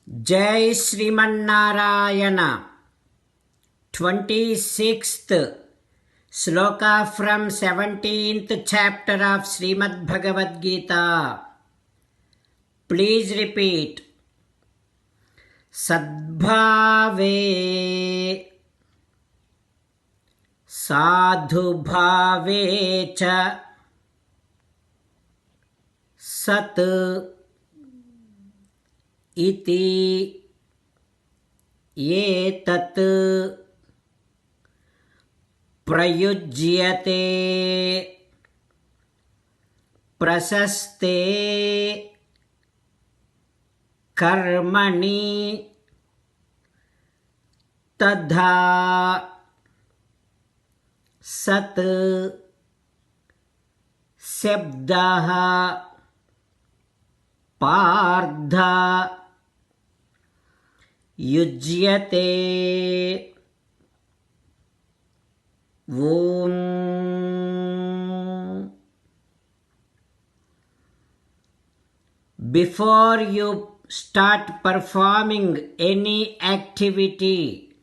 Jai Srimannarayana. 26th Sloka from 17th chapter of Srimad Bhagavad Gita. Please repeat. Sadbhave sadhubhave cha sat iti etat prayujyate prasaste karmani tadha sat sabdah pardha yujyate. Om. Before you start performing any activity,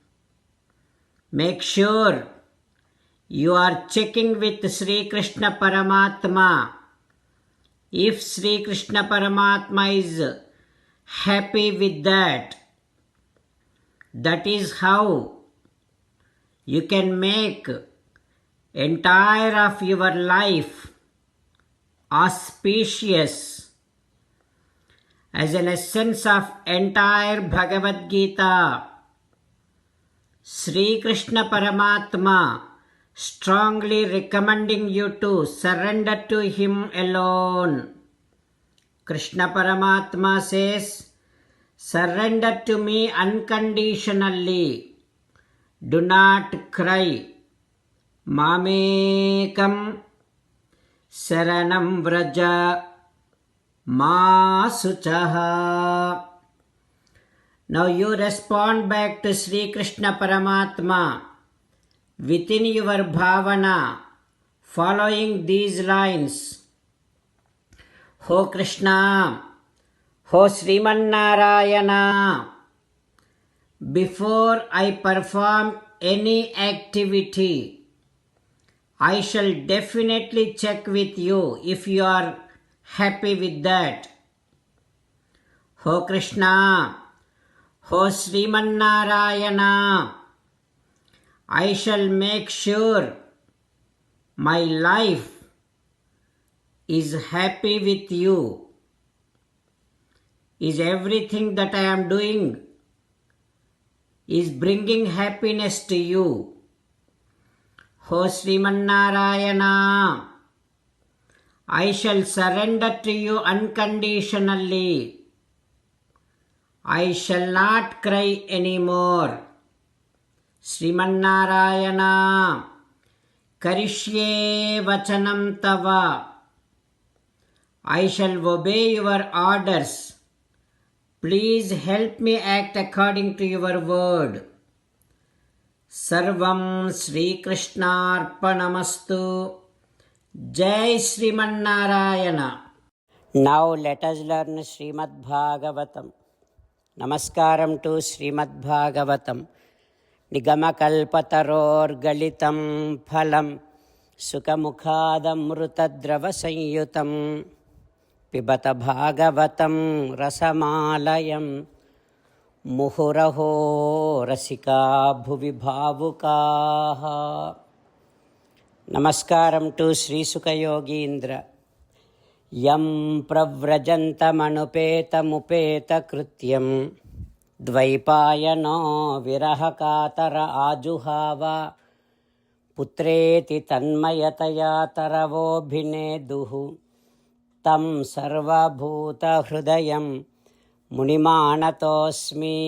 make sure you are checking with Sri Krishna Paramatma. If Sri Krishna Paramatma is happy with that, that is how you can make entire of your life auspicious. As an essence of entire Bhagavad Gita, Sri Krishna Paramatma strongly recommending you to surrender to him alone. Krishna Paramatma says, surrender to me unconditionally. Do not cry. Mamekam saranam vraja ma suchaha. Now you respond back to Sri Krishna Paramatma within your bhavana, following these lines. Ho Krishna, Ho Srimannarayana, before I perform any activity, I shall definitely check with you if you are happy with that. Ho Krishna, Ho Srimannarayana, I shall make sure my life is happy with you. Is everything that I am doing is bringing happiness to you? Ho Srimannarayana, I shall surrender to you unconditionally. I shall not cry anymore. Srimannarayana, Karishye Vachanam Tava, I shall obey your orders. Please help me act according to your word. Sarvam Sri Krishnarpanamastu. Jai Srimannarayana. Now let us learn Srimad Bhagavatam. Namaskaram to Srimad Bhagavatam. Nigamakalpatarorgalitam phalam sukamukhadamrutadrava Pibata Bhagavatam rasamalayam muhuraho rasika bhuvi bhavukaha. Namaskaram to Sri Sukha Yogindra. Yam pravrajantamanupeta krityam dvaipayano virahakatara ajuhava putreti tanmayataya taravobhineduhu tam sarvabhuta hrudayam munimanatosmi.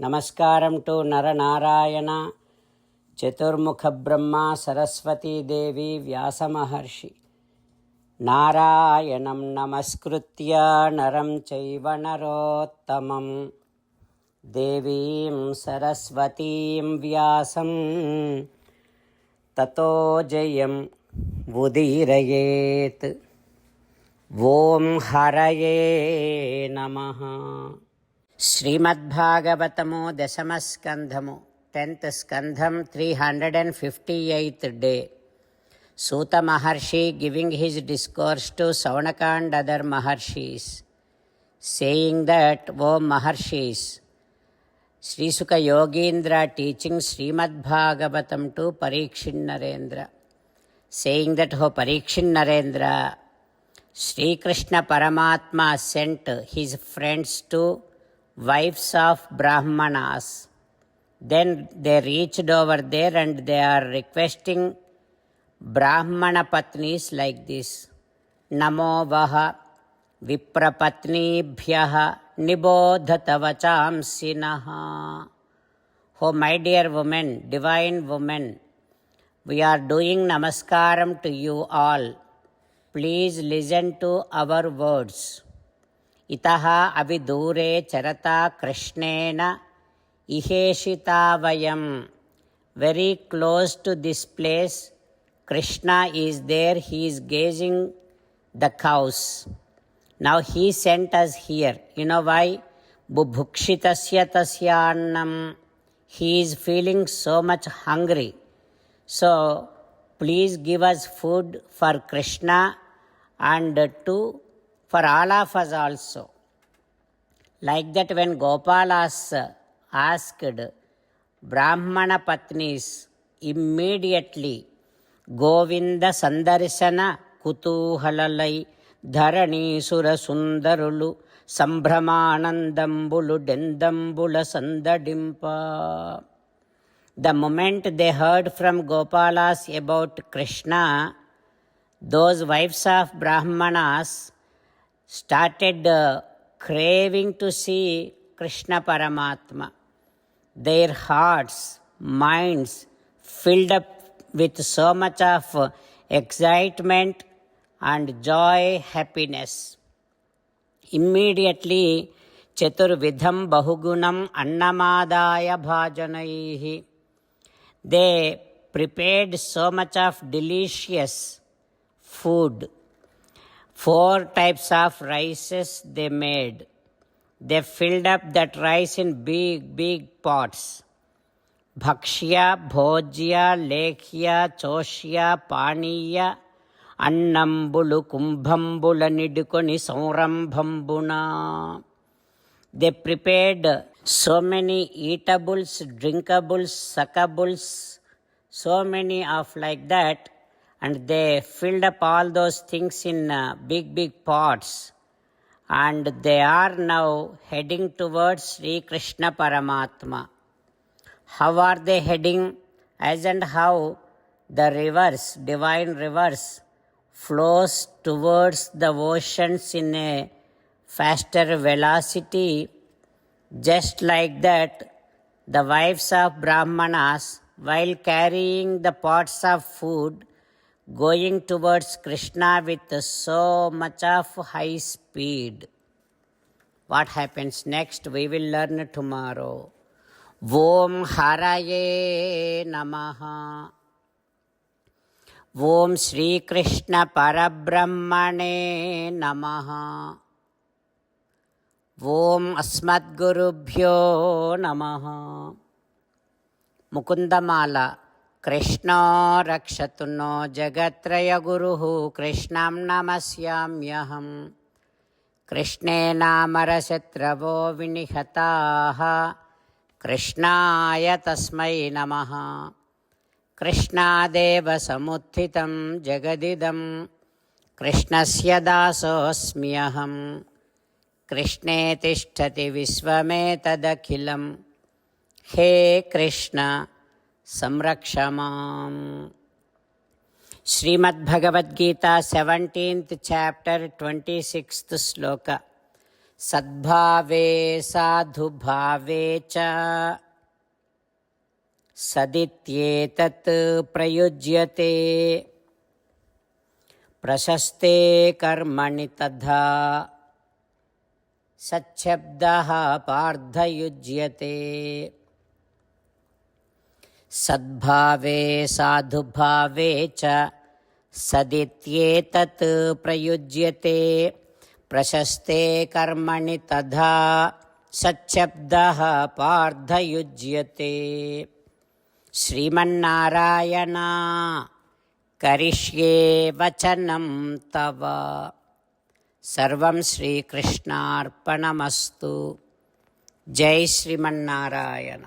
Namaskaram to Naranarayana, Chaturmukha Brahma, Saraswati Devi, Vyasa Maharshi. Narayanam namaskritya naram chaiva narottamam devim saraswatim vyasam tato jayam vudirayet. Om Haraye Namaha. శ్రీమద్భాగవతము దశమస్కంధము 10th స్కంధం 358th day. Suta Maharshi giving his discourse to Saunaka and other Maharshis, saying that, O Maharshis, Sri Sukha Yogindra teaching Srimad Bhagavatam to Parikshit Narendra, saying that, O Parikshit Narendra, Sri Krishna Paramatma sent his friends to wives of Brahmanas. Then they reached over there and they are requesting Brahmana Patnis like this. Namo vaha viprapatnibhyaha nibodhata vachamsinaha. Oh my dear women, divine women, we are doing namaskaram to you all. Please listen to our words. Itaha avidure charata krishnena iheshitavayam. Very close to this place, Krishna is there, he is gazing the cows. Now he sent us here. You know why? Bubhukshitasya tasyannam. He is feeling so much hungry. So please give us food for Krishna and for all of us also. Like that, when Gopalas asked Brahmana Patnis, immediately Govinda Sandarsana Kutuhalalai Dharani Sura Sundarulu Sambhramanandambulu Dendambula Sandadimpa. The moment they heard from Gopalas about Krishna, those wives of Brahmanas started craving to see Krishna Paramatma. Their hearts, minds filled up with so much of excitement and joy, happiness. Immediately, Chaturvidham Bahugunam Annamadaya Bhajanaihi. They prepared so much of delicious food. 4 types of rices they made. They filled up that rice in big pots. Bhakshya, Bhojya, Lekhya, Choshya, Paniya, Annambulu, Kumbhambula, Nidukoni, Saurambhambuna. They prepared so many eatables, drinkables, suckables, so many of like that, and they filled up all those things in big pots, and they are now heading towards Sri Krishna Paramatma. How are they heading? As and how the rivers, divine rivers, flows towards the oceans in a faster velocity, just like that, the wives of Brahmanas, while carrying the pots of food, going towards Krishna with so much of high speed. What happens next? We will learn tomorrow. Om Haraye Namaha. Om Shri Krishna Parabrahmane Namaha. Om Asmadgurubhyo Namaha. Mukundamala. Krishna rakshatu no jagatraya guruhu Krishnam namasyamyaham. Krishne namarashatravo vinihataha Krishnaya tasmai namaha. Krishnadeva samuthitam jagadidam Krishnasya dasosmyaham. Krishne tishtati visvametadakhilam. He Krishna Samrakshamam. Srimad Bhagavad Gita 17th chapter 26th sloka. Sadbhave sadhubhave cha sadityetat prayujyate prasaste karmani tadha sachabdaha pardhayujyate. Sadbhave sadhubhave cha sadityetat prayujyate prasaste karmani tadha सच्छब्दः पार्थयुज्यते। Sriman Narayana करिष्ये वचनं तव। सर्वं श्रीकृष्णार्पणमस्तु। जय श्रीमन्नारायण।